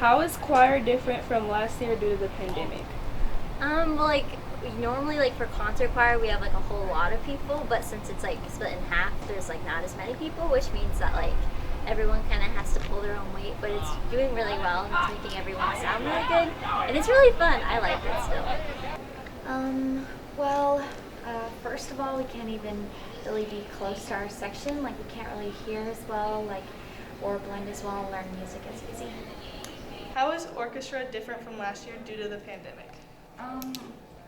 How is choir different from last year due to the pandemic? Well, like normally, like for concert choir, we have like a whole lot of people, but since it's like split in half, there's like not as many people, which means that like everyone kind of has to pull their own weight. But it's doing really well and it's making everyone sound really good, and it's really fun. I like it still. Well, first of all, we can't even really be close to our section. Like, we can't really hear as well, like, or blend as well and learn music as easy. How is orchestra different from last year due to the pandemic? Um,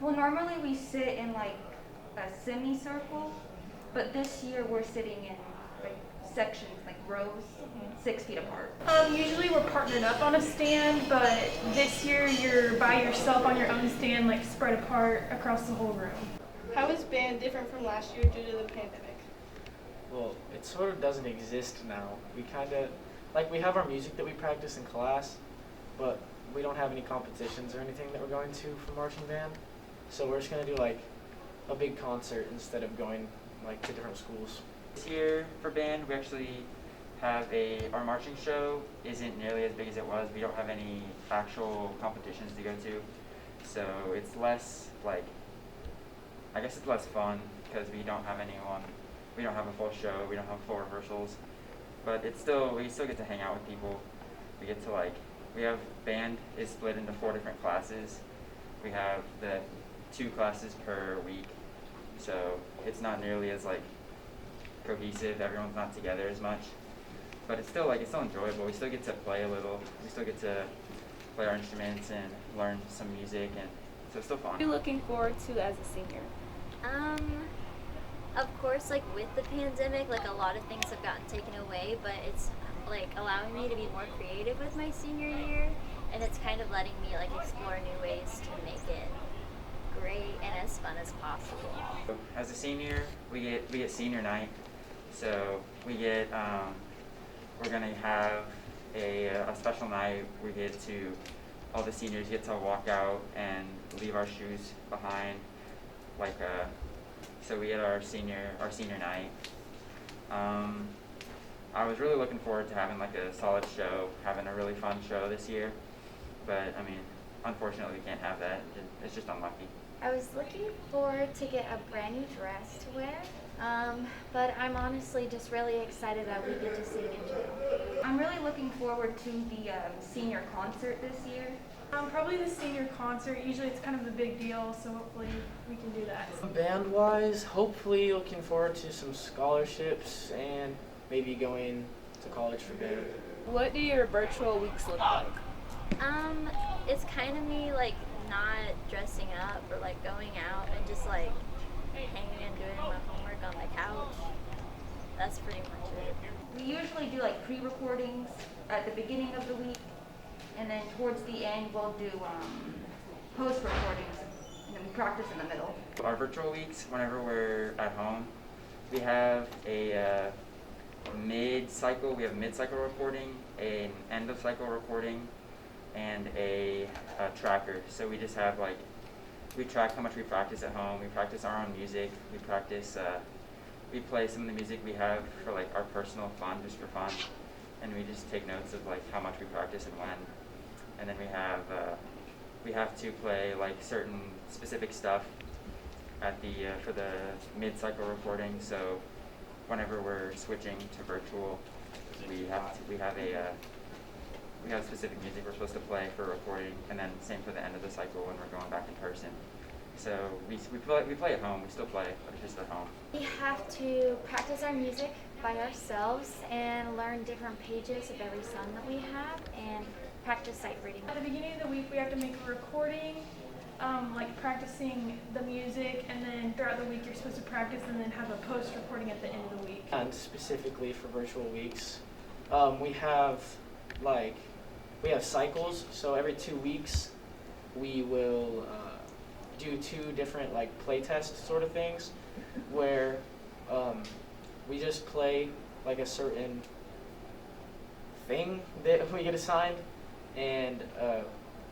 well, normally we sit in like a semicircle, but this year we're sitting in like sections, like rows, 6 feet apart. Usually we're partnered up on a stand, but this year you're by yourself on your own stand, like spread apart across the whole room. How is band different from last year due to the pandemic? Well, it sort of doesn't exist now. We kind of, like, we have our music that we practice in class, but we don't have any competitions or anything that we're going to for marching band. So we're just going to do, like, a big concert instead of going, like, to different schools. This year for band, we actually have our marching show isn't nearly as big as it was. We don't have any actual competitions to go to. So it's less, like, I guess it's less fun because we don't have a full show, we don't have full rehearsals. But we still get to hang out with people. We have band is split into 4 different classes. We have the 2 classes per week. So it's not nearly as like cohesive, everyone's not together as much. But it's still enjoyable. We still get to play a little. We still get to play our instruments and learn some music, and so it's still fun. What are you looking forward to as a senior? Of course, like with the pandemic, like a lot of things have gotten taken away, but it's like allowing me to be more creative with my senior year, and it's kind of letting me like explore new ways to make it great and as fun as possible. As a senior, we get senior night, so we're gonna have a special night. All the seniors get to walk out and leave our shoes behind, so we get our senior night. I was really looking forward to having like a solid show, having a really fun show this year, but I mean, unfortunately we can't have that. It's just unlucky. I was looking forward to get a brand new dress to wear, but I'm honestly just really excited that we get to sing in general. I'm really looking forward to the senior concert this year. Probably the senior concert. Usually it's kind of a big deal, so hopefully we can do that. Band-wise, hopefully looking forward to some scholarships and maybe going to college for band. What do your virtual weeks look like? It's kind of me like not dressing up or like going out and just like hanging and doing my homework on the couch. That's pretty much it. We usually do like pre-recordings at the beginning of the week, and then towards the end we'll do post-recordings, and then we practice in the middle. Our virtual weeks, whenever we're at home, we have a mid-cycle recording, an end-of-cycle recording, and a tracker. So we just have we track how much we practice at home. We practice our own music. We play some of the music we have for like our personal fun, just for fun, and we just take notes of like how much we practice and when. And then we have to play like certain specific stuff at for the mid-cycle recording. So whenever we're switching to virtual, we have specific music we're supposed to play for recording, and then same for the end of the cycle when we're going back in person. So we play at home. We still play, but it's just at home. We have to practice our music by ourselves and learn different pages of every song that we have and practice sight reading. At the beginning of the week we have to make a recording, like practicing the music, and then throughout the week you're supposed to practice and then have a post recording at the end of the week. And specifically for virtual weeks, we have cycles. So every 2 weeks, we will do 2 different play test sort of things, where we just play like a certain thing that we get assigned, and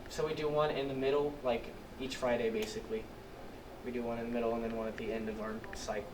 so we do one in the middle, like each Friday basically. We do one in the middle and then one at the end of our cycle.